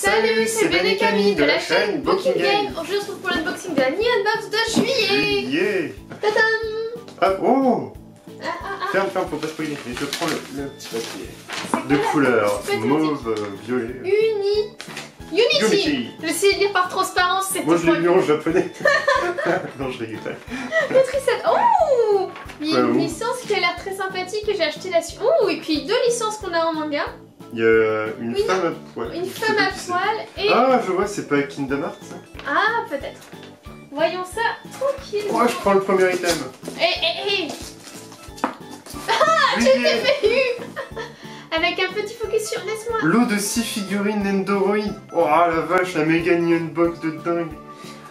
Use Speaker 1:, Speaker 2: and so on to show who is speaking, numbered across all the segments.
Speaker 1: Salut, c'est Ben et Camille de la chaîne Booking Game. Aujourd'hui on se retrouve pour l'unboxing de la Neon Box de juillet. Tadam.
Speaker 2: Ah, oh. Ferme, faut pas spoiler. Et je prends le petit papier de couleur mauve, violet. Unity.
Speaker 1: J'essaie de lire par transparence.
Speaker 2: Moi je l'ai lu en japonais. Non, je rigole.
Speaker 1: Maîtrise. Oh, il y a une
Speaker 2: Ouais,
Speaker 1: licence qui a l'air très sympathique et j'ai acheté la suite. Oh, et puis deux licences qu'on a en manga.
Speaker 2: Il y a une femme à poil.
Speaker 1: Une femme à poil et...
Speaker 2: Ah, je vois, c'est pas Kingdom Hearts ça.
Speaker 1: Ah, peut-être. Voyons ça tranquillement.
Speaker 2: Oh, je prends le premier item.
Speaker 1: Eh. Ah, je t'ai fait eu. Avec un petit focus sur laisse-moi.
Speaker 2: Lot de 6 figurines Nendoroi. Oh la vache, la méga Neon Box de dingue.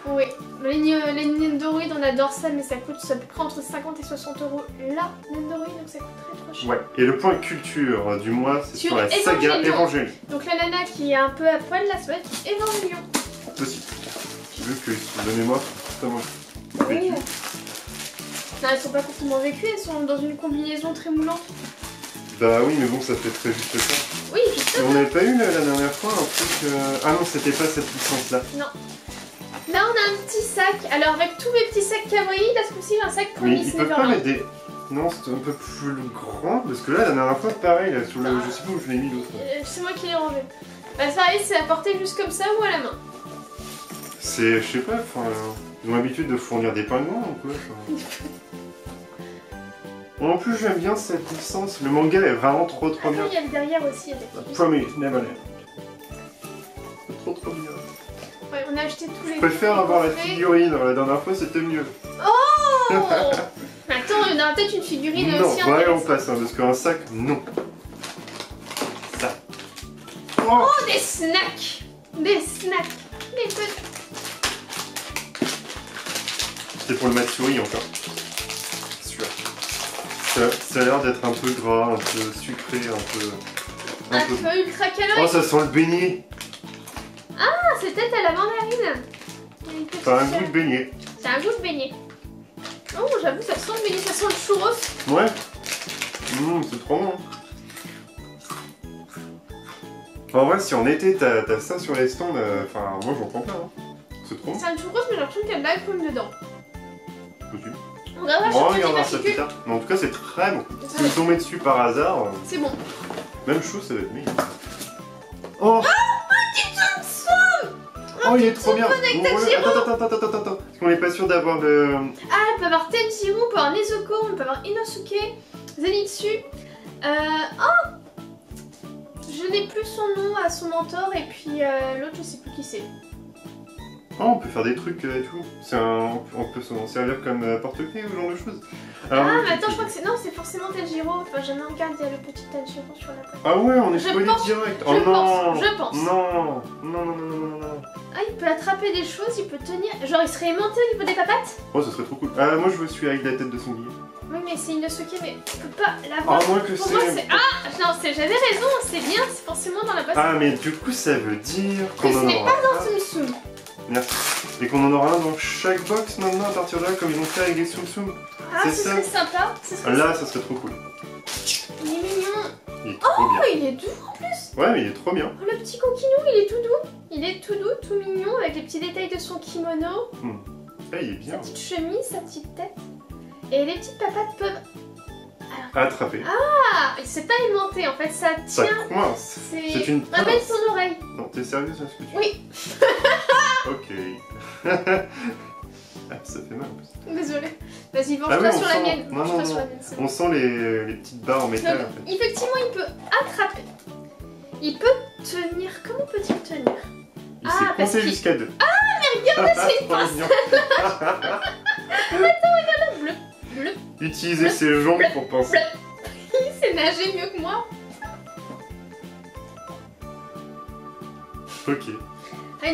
Speaker 1: Oui, les Nendoroid on adore ça, mais ça coûte à peu près entre 50 et 60 euros la Nendoroid, donc ça coûte très cher.
Speaker 2: Ouais, et le point culture du mois, c'est sur la saga Evangelion.
Speaker 1: Donc la nana qui est un peu à poil là, ça va être Evangelion.
Speaker 2: Possible. Vu que de mémoire, c'est totalement vécu.
Speaker 1: Non, elles sont pas complètement vécues, elles sont dans une combinaison très moulante.
Speaker 2: Bah oui, mais bon, ça fait très juste ça.
Speaker 1: Oui, justement.
Speaker 2: On n'avait pas eu la dernière fois un truc... Ah non, c'était pas cette licence-là.
Speaker 1: Non. Là, on a un petit sac. Alors, avec tous mes petits sacs kawaii, là, ce coup-ci, j'ai un sac
Speaker 2: Mais
Speaker 1: Promise
Speaker 2: ils peuvent pas mettre des... Non, c'est un peu plus grand, parce que là, la dernière fois, pareil, là, sous le... je sais pas où je l'ai mis l'autre.
Speaker 1: C'est moi qui l'ai rangé. Bah, ça arrive, c'est à porter juste comme ça ou à la main.
Speaker 2: C'est... je sais pas, enfin... Ils ont l'habitude de fournir des pingouins ou quoi enfin... En plus, j'aime bien cette licence. Le manga est vraiment trop bien.
Speaker 1: Il y a le derrière aussi avec.
Speaker 2: Promise Neverland. C'est trop bien.
Speaker 1: Ouais, on a acheté tous les.
Speaker 2: Je préfère avoir la figurine. La dernière fois, c'était mieux.
Speaker 1: Oh. Attends, il y en a peut-être une figurine
Speaker 2: non,
Speaker 1: aussi.
Speaker 2: Non, ouais, on passe, hein, parce qu'un sac, non. Ça.
Speaker 1: Oh, des snacks. Des snacks. Des petits.
Speaker 2: C'était pour le Matsuri encore. Ça a l'air d'être un peu gras, un peu sucré, un peu
Speaker 1: ultra calorique.
Speaker 2: Oh, ça sent le beignet.
Speaker 1: Ah, c'est peut-être à la mandarine.
Speaker 2: Ça a un goût de beignet.
Speaker 1: C'est un goût de beignet. Oh, j'avoue, ça sent le beignet, ça sent le churros.
Speaker 2: Ouais. C'est trop bon. En vrai, si en été t'as ça sur les stands, enfin, moi j'en prends pas. Hein. C'est trop bon.
Speaker 1: C'est un churros, mais j'ai l'impression qu'il y a de l'alcool dedans.
Speaker 2: Possible.
Speaker 1: On regardera
Speaker 2: ça plus tard. Mais en tout cas, c'est très bon. Si vous tombez dessus par hasard,
Speaker 1: c'est bon.
Speaker 2: Même chose, ça va être meilleur. Oh, oh, il est trop bien. Attends. Parce qu'on n'est pas sûr d'avoir le.
Speaker 1: Ah, on peut avoir Tenjiro, on peut avoir Nezuko, on peut avoir Inosuke, Zenitsu. Oh, je n'ai plus son nom à son mentor et puis l'autre, je sais plus qui c'est.
Speaker 2: Oh, on peut faire des trucs et tout. On peut s'en servir comme porte-clés ou ce genre de choses. Alors,
Speaker 1: mais attends, je crois que c'est... Non, c'est forcément Tenjiro. Enfin, j'en ai regardé, il y a le petit Tenjiro sur la page.
Speaker 2: Ah ouais, on est spoilé direct. Oh non.
Speaker 1: Je pense.
Speaker 2: Non.
Speaker 1: Ah, il peut attraper des choses, il peut tenir... Genre, il serait aimanté au niveau des papates.
Speaker 2: Oh, ça serait trop cool. Ah, moi, je me suis avec la tête de son billet.
Speaker 1: Oui, mais c'est Inosuke, mais on peut pas l'avoir.
Speaker 2: Ah, moi que c'est...
Speaker 1: Ah, non, j'avais raison, c'est bien, c'est forcément dans la boîte.
Speaker 2: Ah, mais du coup, ça veut dire qu'on
Speaker 1: en aura. Mais ce n'est pas dans Tsum Tsum.
Speaker 2: Merci. Et qu'on en aura un dans chaque box maintenant à partir de là, comme ils ont fait avec les Tsum Tsum.
Speaker 1: Ah, ce serait sympa.
Speaker 2: Là, ça serait trop cool.
Speaker 1: Il est mignon.
Speaker 2: Il est trop bien.
Speaker 1: Oh, il est doux en plus.
Speaker 2: Ouais, mais il est trop bien.
Speaker 1: Oh, le petit coquinou, il est tout doux. Il est tout doux, tout mignon, avec les petits détails de son kimono.
Speaker 2: Ah, il est bien.
Speaker 1: Sa petite chemise, sa petite tête. Et les petites papates peuvent...
Speaker 2: Attraper.
Speaker 1: Ah, c'est pas aimanté, en fait, ça tient...
Speaker 2: Ça coince. C'est une pince.
Speaker 1: Rappelle ton oreille.
Speaker 2: Non, t'es sérieuse à ce que tu dis?
Speaker 1: Oui.
Speaker 2: Ok. Ah, ça fait mal en plus.
Speaker 1: Désolée. Vas-y, venge-toi sur la mienne.
Speaker 2: Non. On sent les petites barres en métal
Speaker 1: donc,
Speaker 2: en fait.
Speaker 1: Effectivement, il peut attraper. Il peut tenir. Comment peut-il tenir?
Speaker 2: Il s'est coincé jusqu'à 2.
Speaker 1: Ah, mais regarde, c'est une pince. Attends, regarde, bleu.
Speaker 2: Utiliser ses jambes pour penser.
Speaker 1: Il sait nager mieux que moi.
Speaker 2: Ok.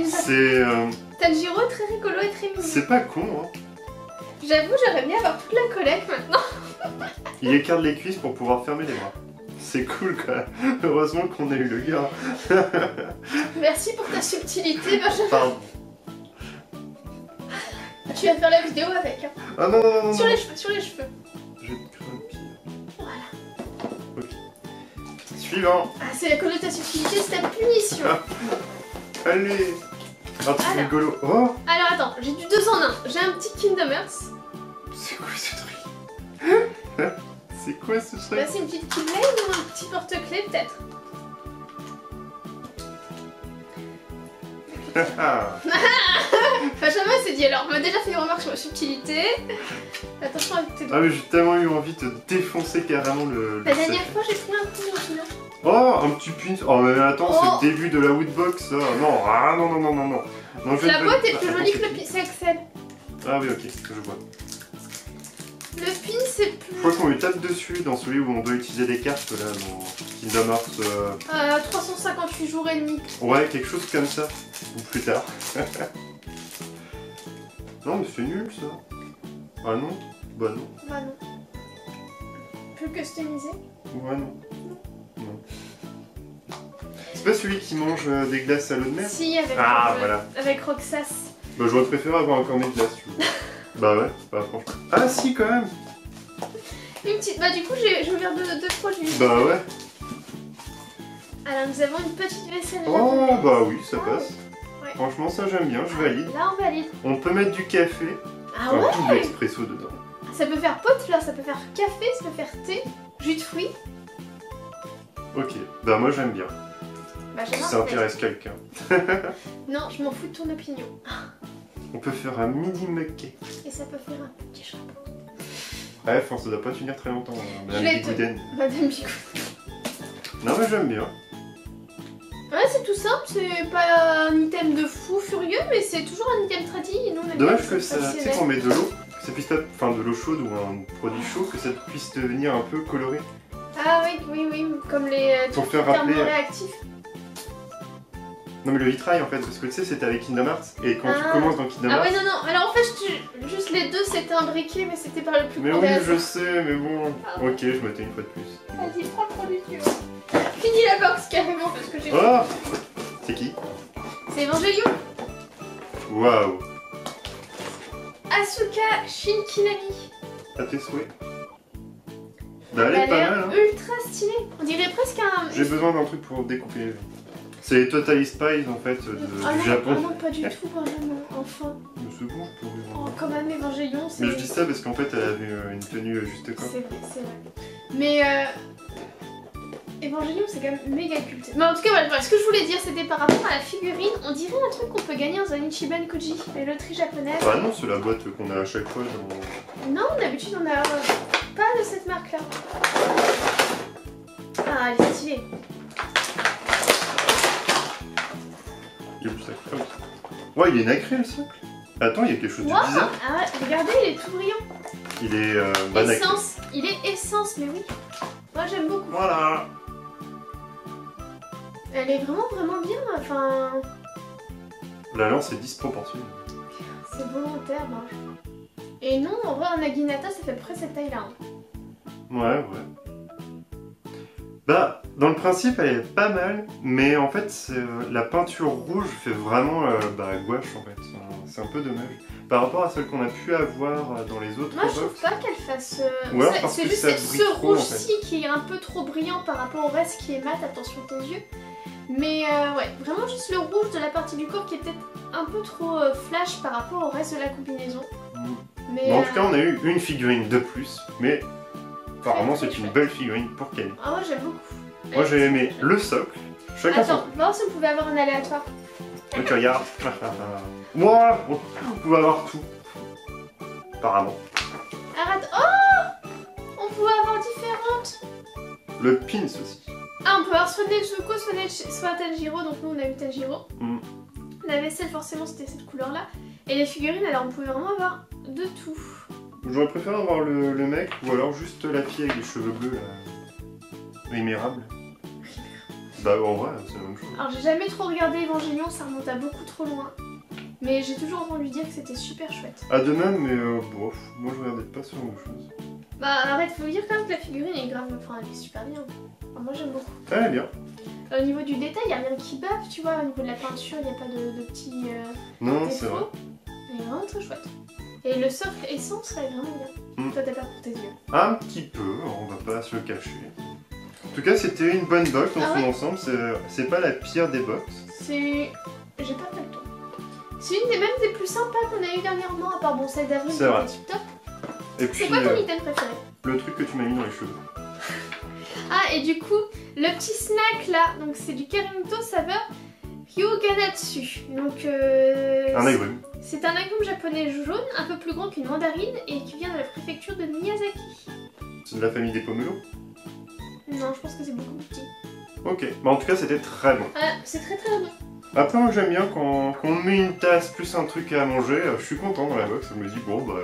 Speaker 1: C'est... Tanjiro très rigolo et très mignon.
Speaker 2: C'est pas con, hein.
Speaker 1: J'avoue, j'aurais bien avoir toute la collecte maintenant.
Speaker 2: Il écarte les cuisses pour pouvoir fermer les bras. C'est cool quand même. Heureusement qu'on a eu le gars.
Speaker 1: Merci pour ta subtilité, Benjamin.
Speaker 2: Pardon.
Speaker 1: Tu vas faire la vidéo avec. Hein.
Speaker 2: Ah non.
Speaker 1: Sur les cheveux.
Speaker 2: Je te crains le pire.
Speaker 1: Voilà.
Speaker 2: Ok. Suivant.
Speaker 1: Ah, c'est la connotation subtilité, c'est ta punition.
Speaker 2: Allez. Un truc rigolo. Oh.
Speaker 1: Alors attends, j'ai du 2 en 1. J'ai un petit Kingdom Hearts.
Speaker 2: C'est quoi ce truc? C'est quoi ce truc?
Speaker 1: Bah, c'est une petite Keyblade ou un petit porte-clés peut-être. Benjamin s'est dit alors, on m'a déjà fait une remarque sur ma subtilité. Attention avec tes doigts.
Speaker 2: Ah mais j'ai tellement eu envie de défoncer carrément le
Speaker 1: La dernière fois j'ai pris un coup au final.
Speaker 2: Oh, un petit pin. Oh mais attends, c'est le début de la woodbox ça. Non, ah non, non, non, non, non. Non,
Speaker 1: la boîte est plus jolie que le pin, c'est Axel.
Speaker 2: Ah oui, ok, je vois.
Speaker 1: Le pin c'est plus...
Speaker 2: Je crois qu'on lui tape dessus dans celui où on doit utiliser des cartes là, dans Kingdom Hearts.
Speaker 1: 358 jours et demi.
Speaker 2: Ouais, quelque chose comme ça. Ou plus tard. Non mais c'est nul ça. Ah non? Bah non.
Speaker 1: Bah non. Plus customisé?
Speaker 2: Ouais non. Non. C'est pas celui qui mange des glaces à l'eau de mer?
Speaker 1: Si, avec,
Speaker 2: voilà.
Speaker 1: Avec Roxas.
Speaker 2: Bah j'aurais préféré avoir un cornet de glace, tu vois. Bah ouais, bah franchement. Ah si quand même.
Speaker 1: Une petite... Bah du coup j'ai ouvert deux produits.
Speaker 2: Bah ouais.
Speaker 1: Alors nous avons une petite vaisselle.
Speaker 2: Oh bah oui, ça passe.
Speaker 1: Ouais.
Speaker 2: Franchement ça j'aime bien, je valide.
Speaker 1: Là on valide.
Speaker 2: On peut mettre du café.
Speaker 1: Ah
Speaker 2: Un
Speaker 1: ouais.
Speaker 2: double expresso dedans.
Speaker 1: Ça peut faire pot là, ça peut faire café, ça peut faire thé, jus de fruits.
Speaker 2: Ok, bah moi j'aime bien.
Speaker 1: Bah
Speaker 2: Si ça intéresse quelqu'un.
Speaker 1: Non, je m'en fous de ton opinion.
Speaker 2: On peut faire un mini mug cake.
Speaker 1: Et ça peut faire un petit chapeau.
Speaker 2: Bref, ça doit pas tenir très longtemps, Madame Bigouden.
Speaker 1: Madame Bigouden.
Speaker 2: Non mais j'aime bien.
Speaker 1: Ouais, c'est tout simple, c'est pas un item de fou furieux, mais c'est toujours un item tradi.
Speaker 2: Dommage que ça, tu sais qu'on met de l'eau, que ça puisse pas, enfin de l'eau chaude ou un produit chaud, que ça puisse devenir un peu coloré.
Speaker 1: Ah oui, comme les
Speaker 2: pour faire rappeler
Speaker 1: thermoréactifs.
Speaker 2: Non mais le vitrail en fait, parce que tu sais c'était avec Kingdom Hearts, et quand tu commences dans Kingdom Hearts...
Speaker 1: Ah ouais non, alors en fait juste les deux c'était imbriqué, mais c'était pas le plus
Speaker 2: Mais
Speaker 1: grand
Speaker 2: oui
Speaker 1: des
Speaker 2: je sais, mais bon... Ok, je mettais une fois de plus.
Speaker 1: Vas-y, prends le produit que tu veux. Fini la box carrément parce que j'ai...
Speaker 2: Oh. C'est qui?
Speaker 1: C'est Evangelion.
Speaker 2: Waouh.
Speaker 1: Asuka Shinkinami.
Speaker 2: À tes souhaits. Bah elle est pas mal hein.
Speaker 1: Ultra stylée. On dirait presque un...
Speaker 2: J'ai besoin d'un truc pour découper. C'est les Totally Spies en fait du Japon.
Speaker 1: Ah non, pas du tout Benjamin, enfin.
Speaker 2: Mais c'est bon, je peux ouvrir.
Speaker 1: Oh, quand même Evangelion, c'est...
Speaker 2: Mais je dis ça parce qu'en fait elle avait une tenue juste quoi.
Speaker 1: C'est vrai. Mais Evangelion c'est quand même méga culte. Mais en tout cas voilà, ce que je voulais dire c'était par rapport à la figurine, on dirait un truc qu'on peut gagner dans un Ichiban Koji, la loterie japonaise.
Speaker 2: Bah non, c'est la boîte qu'on a à chaque fois dans...
Speaker 1: Non, d'habitude on a pas de cette marque là. Ah elle est stylée.
Speaker 2: Il est plus sacré. Ouais, il est nacré le socle. Attends, il y a quelque chose de bizarre.
Speaker 1: Ah ouais, regardez, il est tout brillant.
Speaker 2: Il est nacré.
Speaker 1: Essence, il est essence, mais oui. Moi j'aime beaucoup.
Speaker 2: Voilà.
Speaker 1: Elle est vraiment bien, enfin...
Speaker 2: La lance est disproportionnée.
Speaker 1: C'est volontaire, ben. Et non, en vrai, un Naginata, ça fait à peu près cette taille-là. Hein.
Speaker 2: Ouais. Bah, dans le principe, elle est pas mal, mais en fait, la peinture rouge fait vraiment gouache, en fait. C'est un peu dommage. Par rapport à celle qu'on a pu avoir dans les autres
Speaker 1: Moi, je
Speaker 2: box.
Speaker 1: trouve pas qu'elle fasse...
Speaker 2: Ouais, parce
Speaker 1: c'est
Speaker 2: que
Speaker 1: juste
Speaker 2: ça brille
Speaker 1: ce
Speaker 2: trop,
Speaker 1: rouge-ci
Speaker 2: en fait.
Speaker 1: qui est un peu trop brillant par rapport au reste qui est mat, attention tes yeux. Mais ouais, vraiment juste le rouge de la partie du corps qui est peut-être un peu trop flash par rapport au reste de la combinaison. Mais
Speaker 2: en tout cas, on a eu une figurine de plus, mais apparemment c'est une belle figurine pour Camille.
Speaker 1: Ah ouais, j'aime beaucoup.
Speaker 2: Moi j'ai aimé le socle. Chacun son.
Speaker 1: Attends, voir si on pouvait avoir un aléatoire.
Speaker 2: Ok, regarde. Moi, on pouvait avoir tout. Apparemment.
Speaker 1: Arrête. Oh, on pouvait avoir différentes.
Speaker 2: Le pins aussi.
Speaker 1: Ah, on peut avoir soit Nezuko, soit Tanjiro, donc nous on a eu Tanjiro. La vaisselle forcément c'était cette couleur là. Et les figurines, alors on pouvait vraiment avoir de tout.
Speaker 2: J'aurais préféré avoir le mec ou alors juste la fille avec les cheveux bleus là. Émérable. Bah en vrai c'est la même chose.
Speaker 1: Alors j'ai jamais trop regardé Evangelion, ça remonte à beaucoup trop loin. Mais j'ai toujours entendu dire que c'était super chouette.
Speaker 2: Ah de même mais bof, moi je regardais pas ce genre de choses.
Speaker 1: Bah arrête, faut dire quand même que la figurine est grave, enfin elle est super bien. Enfin, moi j'aime beaucoup.
Speaker 2: Elle est bien.
Speaker 1: Au niveau du détail, il n'y a rien qui bave, tu vois, au niveau de la peinture, il n'y a pas de petits
Speaker 2: non, c'est vrai.
Speaker 1: Elle est vraiment très chouette. Et le socle essence, ça est vraiment bien. Toi t'as peur pour tes yeux.
Speaker 2: Un petit peu, on va pas se le cacher. En tout cas, c'était une bonne box dans son ensemble, c'est pas la pire des box.
Speaker 1: C'est j'ai pas fait le tour. C'est une des mêmes des plus sympas qu'on a eu dernièrement, à part bon celle d'avril qui
Speaker 2: C'est vrai.
Speaker 1: était tip top.
Speaker 2: Et puis,
Speaker 1: C'est quoi ton item préféré?
Speaker 2: le truc que tu m'as mis dans les cheveux.
Speaker 1: Ah, et du coup, le petit snack là, donc c'est du Karimito saveur Ryoganatsu. Donc,
Speaker 2: Un agrume.
Speaker 1: c'est un agrume japonais jaune, un peu plus grand qu'une mandarine et qui vient de la préfecture de Miyazaki.
Speaker 2: C'est de la famille des pomelos.
Speaker 1: Non, je pense que c'est beaucoup plus petit.
Speaker 2: Ok, bah en tout cas c'était très bon.
Speaker 1: Ah, c'est très très bon.
Speaker 2: Après moi j'aime bien quand on me met une tasse plus un truc à manger, je suis content dans la box, je me dis bon bah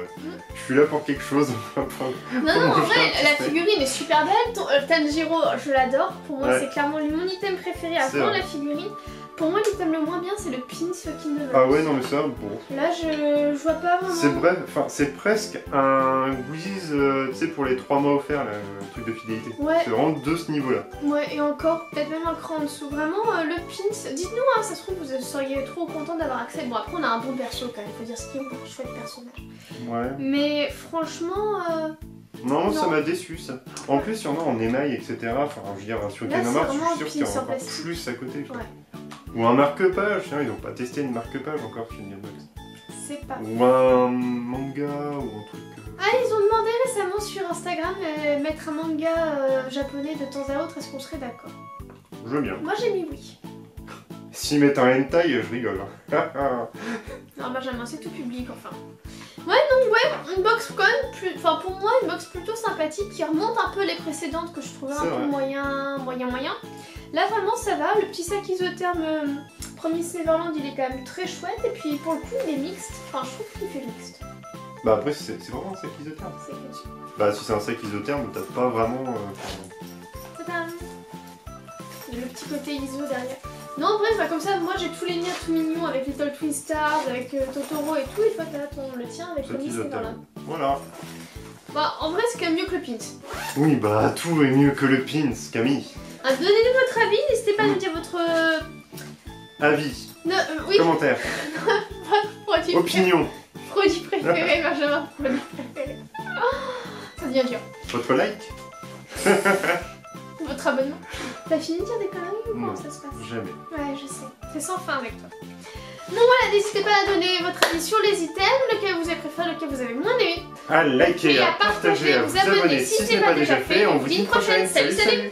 Speaker 2: je suis là pour quelque chose.
Speaker 1: Non, en vrai, la figurine est super belle. Tanjiro, je l'adore. Pour moi,
Speaker 2: Ouais.
Speaker 1: c'est clairement mon item préféré avant la figurine. Pour moi, l'item le moins bien, c'est le pin Kingdom Hearts.
Speaker 2: Ah ouais, non mais ça, bon.
Speaker 1: Là, je vois pas vraiment.
Speaker 2: C'est bref, enfin c'est presque un Wiz, tu sais, pour les 3 mois offerts, là, le truc de fidélité.
Speaker 1: Ouais.
Speaker 2: C'est vraiment de ce niveau-là.
Speaker 1: Ouais, et encore, peut-être même un cran en dessous. Vraiment, le pin, dites-nous, hein, ça se trouve, vous seriez trop content d'avoir accès. Bon, après, on a un bon perso quand même, faut dire ce qu'il y a, un chouette personnage.
Speaker 2: Ouais.
Speaker 1: Mais franchement,
Speaker 2: Non,
Speaker 1: Non.
Speaker 2: ça m'a déçu ça. En plus, il y en a en émail, etc. Enfin, je veux dire, sur
Speaker 1: Là,
Speaker 2: Kingdom Hearts,
Speaker 1: c'est
Speaker 2: je
Speaker 1: vraiment
Speaker 2: suis sûr qu'il y en a
Speaker 1: pin sur
Speaker 2: encore
Speaker 1: plastique.
Speaker 2: plus à côté. Quoi.
Speaker 1: Ouais.
Speaker 2: Ou un marque-page, tiens, ils n'ont pas testé une marque-page encore chez Gamebox.
Speaker 1: c'est pas.
Speaker 2: Ou un manga, ou un truc.
Speaker 1: Ah, ils ont demandé récemment sur Instagram mettre un manga japonais de temps à autre, est-ce qu'on serait d'accord?
Speaker 2: Je veux bien.
Speaker 1: Moi, j'ai mis oui.
Speaker 2: S'ils mettent un hentai, je rigole.
Speaker 1: Non, Benjamin, c'est tout public, enfin. Ouais, donc, ouais, une box quand même, enfin, pour moi, une box plutôt sympathique qui remonte un peu les précédentes que je trouvais un
Speaker 2: C'est
Speaker 1: peu
Speaker 2: vrai.
Speaker 1: moyen. Là, vraiment, ça va. Le petit sac isotherme Promise Neverland, il est quand même très chouette. Et puis, pour le coup, il est mixte. Enfin, je trouve qu'il fait mixte.
Speaker 2: Bah après, c'est vraiment un sac isotherme.
Speaker 1: C'est que
Speaker 2: Bah si c'est un sac isotherme, t'as pas vraiment...
Speaker 1: tadam. Il y a le petit côté ISO derrière. Non, en vrai, bah, comme ça, moi j'ai tous les liens tout mignons avec Little Twin Stars, avec Totoro et tout. Et toi, t'as le tien avec
Speaker 2: sac
Speaker 1: Promise Neverland.
Speaker 2: isotherme. Voilà.
Speaker 1: Bah, en vrai, c'est quand même mieux que le pins.
Speaker 2: Oui, bah tout est mieux que le pins, Camille.
Speaker 1: Ah, donnez-nous votre avis, n'hésitez pas à nous dire votre...
Speaker 2: Avis,
Speaker 1: oui,
Speaker 2: commentaire,
Speaker 1: votre produit
Speaker 2: opinion,
Speaker 1: Produit préféré, Benjamin, produit préféré. Ça devient dur.
Speaker 2: votre like.
Speaker 1: Votre abonnement. T'as fini de dire des conneries ou comment
Speaker 2: Non,
Speaker 1: ça se passe?
Speaker 2: jamais.
Speaker 1: Ouais, je sais. C'est sans fin avec toi. Bon voilà, n'hésitez pas à donner votre avis sur les items, lequel vous avez préféré, lequel vous avez moins aimé.
Speaker 2: À liker,
Speaker 1: Et
Speaker 2: à partager, à vous abonner si ce n'est pas déjà fait. On vous dit une prochaine. Salut, salut.